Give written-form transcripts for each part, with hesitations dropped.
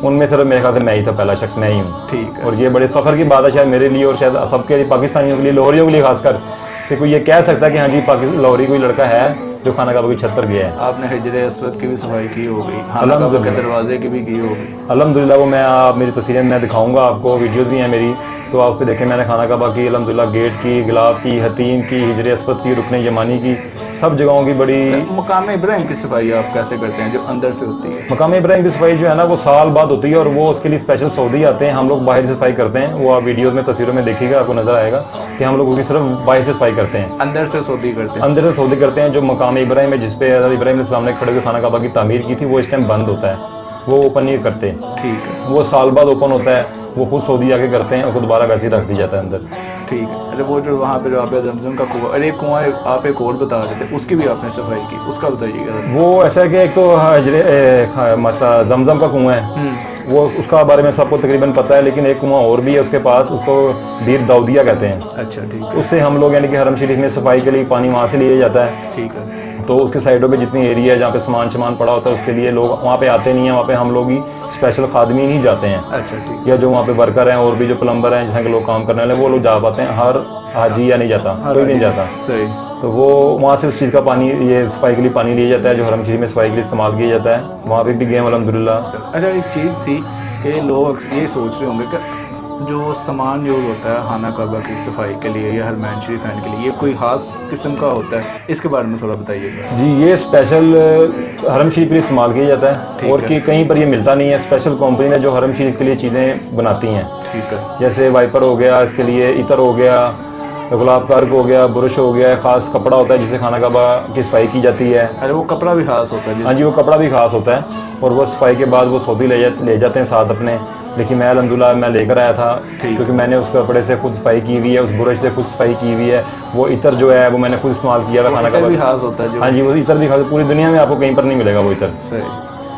ان میں صرف میرے خیال سے میں ہی تھا، پہلا شخص میں ہی ہوں. ٹھیک ہے. اور یہ بڑے فخر کی بات ہے شاید میرے لیے اور شاید سب کے لیے، پاکستانیوں کے لیے، لاہوریوں کے لیے خاص کر، کہ کوئی یہ کہہ سکتا ہے کہ ہاں جی لاہوری کوئی لڑکا ہے جو خانہ کعبہ کی چھت پر گیا ہے. آپ نے حجر اسود کی بھی صفائی کی ہوگی، خانہ کعبہ کے دروازے کی بھی کی ہوگی. الحمدللہ. وہ میں میری تصویریں میں دکھاؤں گا آپ کو، ویڈیوز بھی ہیں میری، تو آپ اس پہ دیکھیں. میں نے خانہ کعبہ کی الحمدللہ، گیٹ کی، غلاف کی، حتیم کی، حجر اسود کی، رکن یمانی کی، سب جگہوں کی بڑی. مقام ابراہیم کی صفائی آپ کیسے کرتے ہیں جو اندر سے ہوتی ہے؟ مقام ابراہیم کی صفائی جو ہے نا وہ سال بعد ہوتی ہے، اور وہ اس کے لیے اسپیشل سعودی آتے ہیں. ہم لوگ باہر سے صفائی کرتے ہیں، وہ آپ ویڈیوز میں تصویروں میں دیکھیے گا، آپ کو نظر آئے گا کہ ہم لوگ اس کی صرف باہر سے صفائی کرتے ہیں. اندر سے سعودی کرتے ہیں؟ اندر سے سعودی کرتے ہیں. جو مقام ابراہیم ہے جس پہ حضرت ابراہیم علیہ السلام نے کھڑے ہوئے خانہ کعبہ کی تعمیر کی تھی، وہ اس ٹائم بند ہوتا ہے، وہ اوپن نہیں کرتے. ٹھیک ہے. وہ سال بعد اوپن ہوتا ہے، وہ خود سعودی آ کے کرتے ہیں اور خود دوبارہ ویسے ہی رکھ دیا جاتا ہے اندر. ٹھیک ہے. اچھا وہ جو وہاں پہ جو آپ زمزم کا کنواں، ارے کنواں آپ ایک اور بتا رہے تھے، اس کی بھی آپ نے صفائی کی، اس کا بتائیے گا. وہ ایسا ہے کہ ایک تو زمزم کا کنواں ہے، وہ اس کا بارے میں سب کو تقریباً پتہ ہے، لیکن ایک کنواں اور بھی ہے اس کے پاس، اس کو بیر داؤدیہ کہتے ہیں. اچھا ٹھیک ہے. اس سے ہم لوگ یعنی کہ حرم شریف میں صفائی کے لیے پانی وہاں سے لیا جاتا ہے. ٹھیک ہے. تو اس کے سائڈوں پہ جتنی ایریا ہے جہاں پہ سامان پڑا ہوتا ہے، اس کے لیے لوگ وہاں پہ آتے نہیں ہیں، وہاں پہ ہم لوگ ہی اسپیشل خادمین ہی جاتے ہیں. اچھا ٹھیک. یا جو وہاں پہ ورکر ہیں اور بھی جو پلمبر ہیں جیسے کہ لوگ کام کرنے والے، وہ لوگ جا پاتے ہیں. ہر حاجی یا نہیں جاتا، کوئی نہیں جاتا. صحیح. تو وہ وہاں سے اس چیز کا پانی، یہ صفائی کے لیے پانی لیا جاتا ہے جو حرم شریف میں صفائی کے لیے استعمال کیا جاتا ہے. وہاں پہ بھی گئے الحمدللہ. اچھا ایک چیز تھی کہ لوگ یہ سوچ رہے ہوں گے کہ جو سامان یوز ہوتا ہے خانہ کعبہ کی صفائی کے لیے یا حرمین شریفین کے لیے، یہ کوئی خاص قسم کا ہوتا ہے، اس کے بارے میں تھوڑا بتائیے گا. جی یہ اسپیشل حرم شریف کے لیے استعمال کیا جاتا ہے، اور کہ کہیں پر یہ ملتا نہیں ہے. اسپیشل کمپنی ہے جو حرم شریف کے لیے چیزیں بناتی ہیں. ٹھیک ہے. جیسے وائپر ہو گیا، اس کے لیے عطر ہو گیا، گلاب کا عرق ہو گیا، برش ہو گیا. خاص کپڑا ہوتا ہے جسے خانہ کعبہ کی صفائی کی جاتی ہے. ارے وہ کپڑا بھی خاص ہوتا ہے؟ ہاں جی وہ کپڑا بھی خاص ہوتا ہے، اور وہ صفائی کے بعد وہ سعودی لے جاتے ہیں ساتھ اپنے. لیکن میں الحمدللہ میں لے کر آیا تھا، کیونکہ میں نے اس کپڑے سے خود صفائی کی ہوئی ہے، اس برش سے خود صفائی کی ہوئی ہے. وہ عطر جو ہے وہ میں نے خود استعمال کیا تھا خانہ کعبہ. بھی خاص ہوتا ہے جو؟ ہاں جی وہ عطر بھی خاص، پوری دنیا میں آپ کو کہیں پر نہیں ملے گا وہ عطر. صحیح.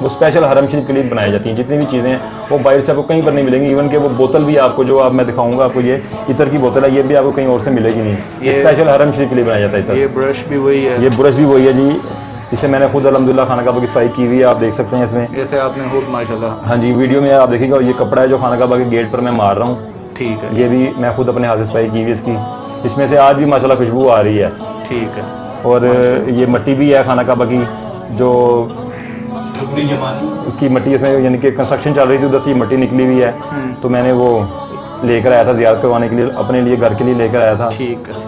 وہ اسپیشل حرم شریف کے لیے بنائی جاتی ہیں. جتنی بھی چیزیں ہیں وہ باہر سے آپ کو کہیں پر نہیں ملیں گی. ایون کہ وہ بوتل بھی آپ کو جو آپ میں دکھاؤں گا آپ کو، یہ عطر کی بوتل ہے، یہ بھی آپ کو کہیں اور سے ملے گی نہیں. یہ اسپیشل حرم شریف کے لیے بنایا جاتا ہے عطر. یہ برش بھی وہی ہے؟ یہ برش بھی وہی ہے جی، اسے میں نے خود الحمدللہ خانہ کعبہ کی صفائی کی ہوئی ہے. آپ دیکھ سکتے ہیں اس میں، جیسے آپ نے خود ماشاءاللہ. ہاں جی ویڈیو میں آپ دیکھیں گا. یہ کپڑا ہے جو خانہ کعبہ کے گیٹ پر میں مار رہا ہوں. ٹھیک ہے. یہ بھی میں خود اپنے ہاتھ سے صفائی کی ہوئی اس کی. اس میں سے آج بھی ماشاءاللہ خوشبو آ رہی ہے. ٹھیک ہے. اور یہ مٹی بھی ہے خانہ کعبہ کی، جو اس کی مٹی اس میں یعنی کہ کنسٹرکشن چل رہی تھی، ادھر کی مٹی نکلی ہوئی ہے. تو میں نے وہ لے کر آیا تھا زیارت کروانے کے لیے، اپنے لیے گھر کے لیے لے کر آیا تھا. ٹھیک ہے.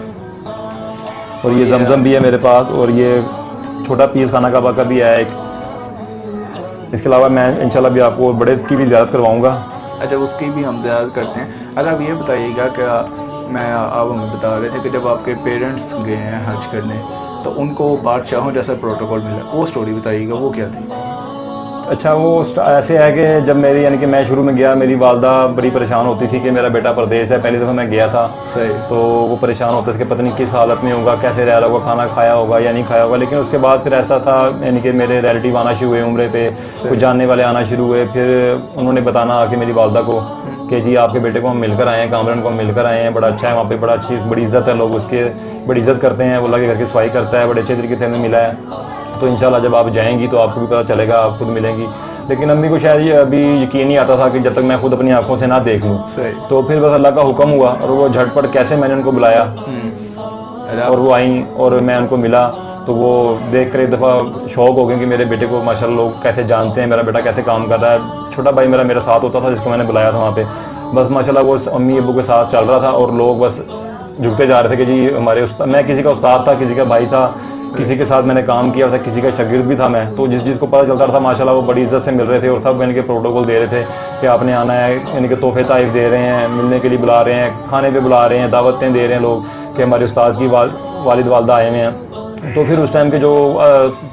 اور یہ زمزم بھی ہے میرے پاس، اور یہ چھوٹا پیس خانہ کعبہ کا بھی ہے ایک. اس کے علاوہ میں انشاءاللہ بھی آپ کو بڑے کی بھی زیارت کرواؤں گا. اچھا اس کی بھی ہم زیارت کرتے ہیں. اگر آپ یہ بتائیے گا کہ میں آپ ہمیں بتا رہے تھے کہ جب آپ کے پیرنٹس گئے ہیں حج کرنے تو ان کو بادشاہوں جیسا پروٹوکول ملا، وہ سٹوری بتائیے گا، وہ کیا تھی؟ اچھا وہ ایسے ہے کہ جب میری یعنی کہ میں شروع میں گیا، میری والدہ بڑی پریشان ہوتی تھی کہ میرا بیٹا پردیس ہے. پہلی دفعہ میں گیا تھا. صحیح. تو وہ پریشان ہوتے تھے کہ پتہ نہیں کس حالت میں ہوگا، کیسے رہ رہا ہوگا، کھانا کھایا ہوگا یا نہیں کھایا ہوگا. لیکن اس کے بعد پھر ایسا تھا یعنی کہ میرے ریلیٹیو آنا شروع ہوئے عمرے پہ، کچھ جاننے والے آنا شروع ہوئے. پھر انہوں نے بتانا آ کے میری والدہ کو کہ جی آپ کے بیٹے کو ہم مل کر آئے ہیں، کامران کو ہم مل کر آئے ہیں، بڑا اچھا ہے وہاں پہ، بڑا اچھی بڑی عزت ہے، لوگ اس کے بڑی عزت کرتے ہیں، وہ اللہ کے گھر کی صفائی کرتا ہے، بڑے اچھے طریقے سے ہمیں ملا ہے. تو انشاءاللہ جب آپ جائیں گی تو آپ کو بھی پتہ چلے گا، آپ خود ملیں گی. لیکن امی کو شاید یہ ابھی یقین نہیں آتا تھا کہ جب تک میں خود اپنی آنکھوں سے نہ دیکھ لوں. تو پھر بس اللہ کا حکم ہوا اور وہ جھٹ پٹ کیسے میں نے ان کو بلایا اور وہ آئیں اور میں ان کو ملا. تو وہ دیکھ کر ایک دفعہ شوق ہو گئے کہ میرے بیٹے کو ماشاءاللہ لوگ کیسے جانتے ہیں، میرا بیٹا کیسے کام کر رہا ہے. چھوٹا بھائی میرا ساتھ ہوتا تھا جس کو میں نے بلایا تھا وہاں پہ. بس ماشاءاللہ وہ امی ابو کے ساتھ چل رہا تھا اور لوگ بس جھکتے جا رہے تھے کہ جی ہمارے میں کسی کا استاد تھا، کسی کا بھائی تھا، کسی کے ساتھ میں نے کام کیا تھا، کسی کا شاگرد بھی تھا میں. تو جس کو پتہ چلتا تھا ماشاءاللہ وہ بڑی عزت سے مل رہے تھے اور سب یعنی کہ پروٹوکول دے رہے تھے کہ آپ نے آنا ہے، یعنی کہ تحفے تحائف دے رہے ہیں، ملنے کے لیے بلا رہے ہیں، کھانے پہ بلا رہے ہیں، دعوتیں دے رہے ہیں لوگ کہ ہمارے استاد کی والد والدہ آئے ہوئے ہیں. تو پھر اس ٹائم کے جو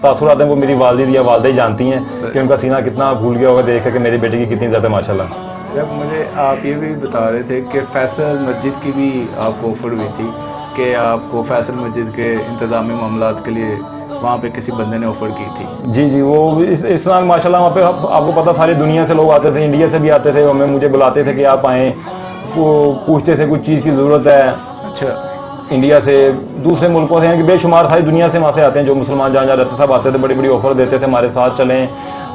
تاثرات ہیں وہ میری والد یا والدہ ہی جانتی ہیں کہ ان کا سینہ کتنا بھول گیا ہوگا دیکھ کر کہ میرے بیٹے کی کتنی زیادہ ماشاءاللہ. جب مجھے آپ یہ بھی بتا رہے تھے کہ فیصل مسجد کی بھی آپ کو آفر ہوئی تھی کہ آپ کو فیصل مسجد کے انتظامی معاملات کے لیے وہاں پہ کسی بندے نے آفر کی تھی. جی جی وہ اس طرح ماشاءاللہ وہاں پہ آپ کو پتہ ساری دنیا سے لوگ آتے تھے، انڈیا سے بھی آتے تھے، مجھے بلاتے تھے کہ آپ آئیں. وہ پوچھتے تھے کچھ چیز کی ضرورت ہے. اچھا. انڈیا سے، دوسرے ملکوں سے، یعنی کہ بے شمار ساری دنیا سے وہاں سے آتے ہیں جو مسلمان جہاں جہاں رہتے سب آتے تھے، بڑی بڑی آفر دیتے تھے ہمارے ساتھ چلیں،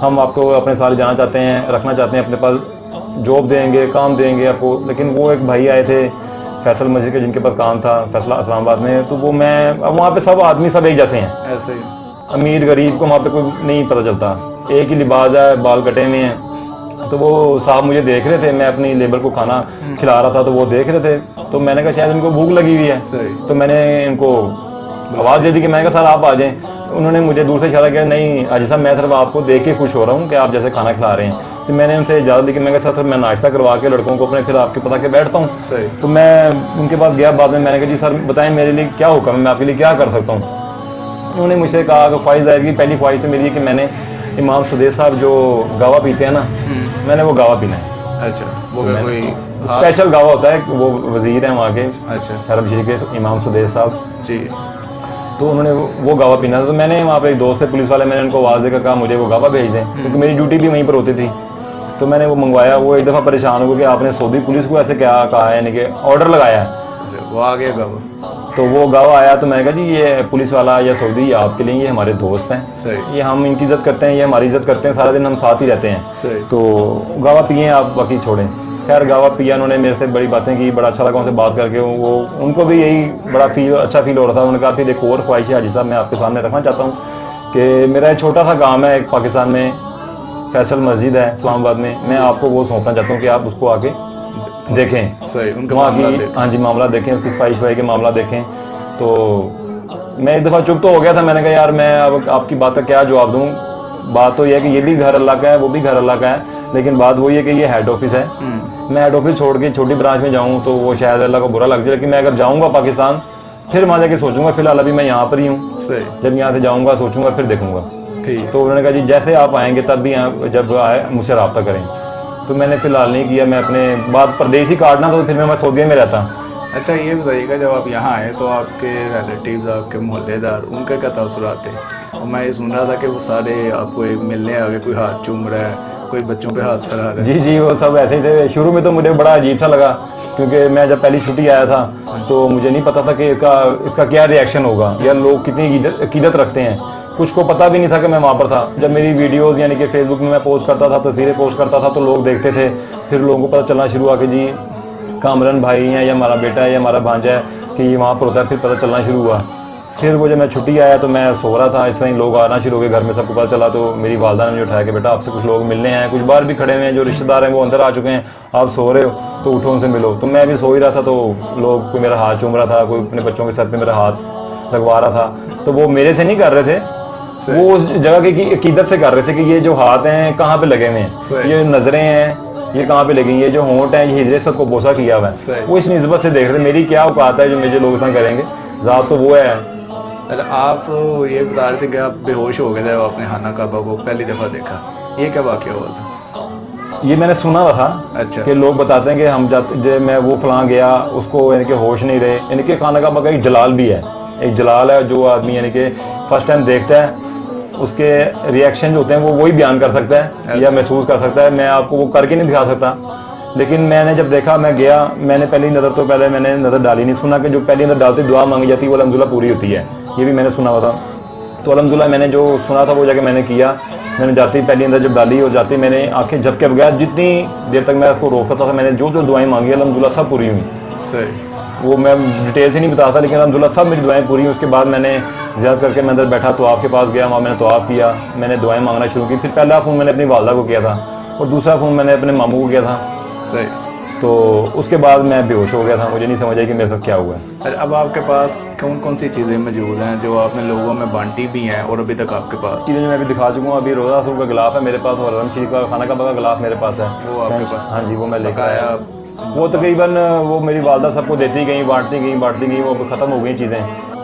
ہم آپ کو اپنے ساتھ جانا چاہتے ہیں, رکھنا چاہتے ہیں, اپنے پاس جاب دیں گے, کام دیں گے آپ کو. لیکن وہ ایک بھائی آئے تھے فیصل مسجد کے, جن کے پاس کام تھا فیصلہ اسلام آباد میں. تو وہ میں وہاں پہ سب آدمی سب ایک جیسے ہیں, ایسے ہی امیر غریب کو وہاں پہ کوئی نہیں پتہ چلتا, ایک ہی لباس ہے, بال کٹے ہوئے ہیں. تو وہ صاحب مجھے دیکھ رہے تھے, میں اپنی لیبر کو کھانا کھلا رہا تھا, تو وہ دیکھ رہے تھے. تو میں نے کہا شاید ان کو بھوک لگی ہوئی ہے. صحیح. تو میں نے ان کو آواز دے دی کہ میں نے کہا سر آپ آ جائیں. انہوں نے مجھے دور سے اشارہ کیا, نہیں حاجی صاحب میں صرف آپ کو دیکھ کے خوش ہو رہا ہوں کہ آپ جیسے کھانا کھلا رہے ہیں. تو میں نے ان سے اجازت دی کہ میں کہا سر میں ناشتہ کروا کے لڑکوں کو اپنے پھر آپ کے پتہ کے بیٹھتا ہوں. صحیح. تو میں ان کے پاس گیا بعد میں نے کہا جی سر بتائیں میرے لیے کیا حکم ہے, میں آپ کے لیے کیا کر سکتا ہوں. انہوں نے مجھ سے کہا کہ خواہش ظاہر کی, پہلی خواہش تو میری ہے کہ میں نے امام سدیس صاحب جو گاوا پیتے ہیں نا, میں نے وہ گاوا پینا ہے. اچھا, وہ کوئی اسپیشل گاوا ہوتا ہے, وہ وزیر ہیں وہاں کے اچھا حرم شریف کے امام سدیس صاحب جی. تو انہوں نے وہ گاوا پینا تھا. تو میں نے وہاں پہ ایک دوست ہے پولیس والے, میں نے ان کو آواز دے کر کہا مجھے وہ گاوا بھیج دیں, کیونکہ میری ڈیوٹی بھی وہیں پر ہوتی تھی. تو میں نے وہ منگوایا. وہ ایک دفعہ پریشان ہو گیا کہ آپ نے سعودی پولیس کو ایسے کیا کہا ہے, یعنی کہ آرڈر لگایا ہے. وہ آ گیا گاوا. تو وہ گاوا آیا تو میں نے کہا جی یہ پولیس والا یا سعودی یہ آپ کے لیے, یہ ہمارے دوست ہیں, صحیح. یہ ہم ان کی عزت کرتے ہیں, یہ ہماری عزت کرتے ہیں, سارا دن ہم ساتھ ہی رہتے ہیں. صحیح. تو گاوا پئیں آپ, باقی چھوڑیں. خیر گاوا پیا, انہوں نے میرے سے بڑی باتیں کی, بڑا اچھا لگا ان سے بات کر کے. وہ ان کو بھی یہی بڑا اچھا فیل ہو رہا تھا. انہوں نے کہا پھر ایک اور خواہش ہے حاجی صاحب میں آپ کے سامنے رکھنا چاہتا ہوں کہ میرا ایک چھوٹا سا کام ہے ایک پاکستان میں, فیصل مسجد ہے اسلام آباد میں, میں آپ کو وہ سونپنا چاہتا ہوں کہ آپ اس کو آ کے دیکھیں. صحیح. ان کا وہاں معاملہ کی دیکھیں. ہاں جی معاملہ دیکھیں, اس کی صفائی شفائی کے معاملہ دیکھیں. تو میں ایک دفعہ چپ تو ہو گیا تھا, میں نے کہا یار میں اب آپ کی بات کا کیا جواب دوں. بات تو یہ ہے کہ یہ بھی گھر اللہ کا ہے, وہ بھی گھر اللہ کا ہے, لیکن بات وہی ہے کہ یہ ہیڈ آفس ہے. میں ہیڈ آفس چھوڑ کے چھوٹی برانچ میں جاؤں تو وہ شاید اللہ کو برا لگ جائے, لیکن میں اگر جاؤں گا پاکستان پھر وہاں جا کے سوچوں گا. فی الحال ابھی میں یہاں پر ہی ہوں, صحیح. جب یہاں سے جاؤں گا سوچوں گا پھر دیکھوں گا. ٹھیک. تو انہوں نے کہا جی جیسے آپ آئیں گے تب بھی جب آئے مجھ سے رابطہ کریں. تو میں نے فی الحال نہیں کیا, میں اپنے بات پردیس ہی کاٹنا تو پھر میں سعودیہ میں رہتا. اچھا یہ بتائیے گا, جب آپ یہاں آئے تو آپ کے ریلیٹیوز, آپ کے محلے دار, ان کا کیا تاثرات تھے؟ اور میں یہ سن رہا تھا کہ وہ سارے آپ کو ملنے آ گئے, کوئی ہاتھ چوم رہا ہے, کوئی بچوں پہ ہاتھ پھیلا رہا ہے. جی وہ سب ایسے ہی تھے. شروع میں تو مجھے بڑا عجیب سا لگا, کیونکہ میں جب پہلی چھٹی آیا تھا تو مجھے نہیں پتا تھا کہ اس کا کیا ری ایکشن ہوگا, یا لوگ کتنی عقیدت رکھتے ہیں. کچھ کو پتہ بھی نہیں تھا کہ میں وہاں پر تھا. جب میری ویڈیوز یعنی کہ فیس بک میں پوسٹ کرتا تھا, تصویریں پوسٹ کرتا تھا, تو لوگ دیکھتے تھے. پھر لوگوں کو پتہ چلنا شروع ہوا کہ جی کامران بھائی ہیں, یا ہمارا بیٹا ہے, یا ہمارا بھانجا ہے, کہ یہ وہاں پر ہوتا ہے. پھر پتہ چلنا شروع ہوا. پھر وہ جب میں چھٹی آیا تو میں سو رہا تھا, اس طرح لوگ آنا شروع ہو گئے گھر میں, سب کو پتہ چلا. تو میری والدہ نے مجھے اٹھایا کہ بیٹا آپ سے کچھ لوگ ملنے ہیں, کچھ باہر بھی کھڑے ہوئے ہیں, جو رشتہ دار ہیں وہ اندر آ چکے ہیں, آپ سو رہے ہو تو اٹھو ان سے ملو. تو میں بھی سو ہی رہا تھا, تو لوگ کوئی میرا ہاتھ چوم رہا تھا, کوئی اپنے بچوں کے سر پہ میرا ہاتھ لگوا رہا تھا. تو وہ میرے سے نہیں کر رہے تھے, وہ اس جگہ کی عقیدت سے کر رہے تھے کہ یہ جو ہاتھ ہیں کہاں پہ لگے ہوئے ہیں, یہ نظریں ہیں یہ کہاں پہ لگی, یہ جو ہونٹ ہیں یہ ہجرت سب کو بوسہ کیا ہوا ہے. وہ اس نسبت سے دیکھ رہے میری کیا اوقات ہے جو مجھے لوگ اتنا کریں گے, ذات تو وہ ہے. آپ یہ بتا رہے تھے کہ آپ بے ہوش ہو گئے تھے, آپ نے خانہ کعبہ کو پہلی دفعہ دیکھا, یہ کیا واقعہ ہوا تھا؟ یہ میں نے سنا ہوا تھا. اچھا. کہ لوگ بتاتے ہیں کہ ہم جاتے, میں وہ فلاں گیا, اس کو یعنی کہ ہوش نہیں رہے. یعنی کہ خانہ کعبہ کا ایک جلال بھی ہے, ایک جلال ہے جو آدمی یعنی کہ فرسٹ ٹائم دیکھتا ہے, اس کے ری ایکشن جو ہوتے ہیں وہ وہی بیان کر سکتا ہے یا محسوس کر سکتا ہے. میں آپ کو وہ کر کے نہیں دکھا سکتا. لیکن میں نے جب دیکھا, میں گیا, میں نے پہلی نظر تو پہلے میں نے نظر ڈالی نہیں. سنا کہ جو پہلی نظر ڈالتی دعا مانگی جاتی ہے وہ الحمدللہ پوری ہوتی ہے, یہ بھی میں نے سنا ہوا تھا. تو الحمدللہ میں نے جو سنا تھا وہ جا کے میں نے کیا. میں نے جاتی پہلی نظر جب ڈالی اور جاتی میں نے آنکھیں جھپکے بغیر جتنی دیر تک میں اس کو روکتا تھا, میں نے جو دعائیں مانگی الحمدللہ سب پوری ہوئی. صحیح. وہ میں ڈیٹیل سے نہیں بتاتا, لیکن الحمدللہ سب میری دعائیں پوری ہوئی. اس کے بعد میں نے زیارت کر کے میں اندر بیٹھا, طواف کے پاس گیا, وہاں میں نے طواف کیا, میں نے دعائیں مانگنا شروع کی. پھر پہلا فون میں نے اپنی والدہ کو کیا تھا اور دوسرا فون میں نے اپنے ماموں کو کیا تھا. صحیح. تو اس کے بعد میں بے ہوش ہو گیا تھا, مجھے نہیں سمجھ آئی کہ میرے ساتھ کیا ہوا ہے. اب آپ کے پاس کون کون سی چیزیں موجود ہیں جو آپ نے لوگوں میں بانٹی بھی ہیں اور ابھی تک آپ کے پاس؟ چیزیں جو میں ابھی دکھا چکا ہوں. ابھی روزہ رسول کا غلاف ہے میرے پاس, اور حرم شریف کا خانہ کعبہ کا غلاف میرے پاس ہے. وہ آپ کے پاس؟ ہاں جی وہ میں لے کے آیا. آیا. وہ تقریباً وہ میری والدہ سب کو دیتی گئیں, بانٹتی گئیں, وہ ختم ہو گئی چیزیں.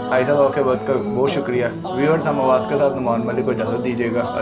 بھائی صاحب آپ کے بات کا بہت شکریہ. ویورز ہم آواز کے ساتھ نعمان ملک کو اجازت دیجیے گا.